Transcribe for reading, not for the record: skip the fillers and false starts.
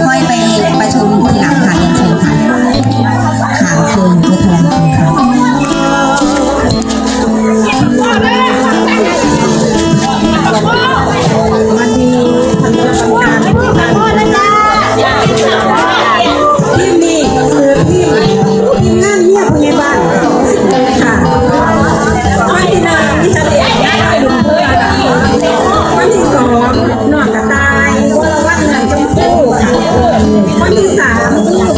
ค่อยไปประชุมทีหลังค่ะเรียนเชิญค่ะค่ะเชิญเพื่อแถลงผลค่ะวันนี้ทางกรรมการที่นี่คือทีมงานเงียบพยาบาลค่ะวันที่หนึ่งที่จะเรียนได้ดุเพื่อนวันที่สองหนอนกระต่ายวรวัฒน์เงินชมพู่ค่ะวันที่สาม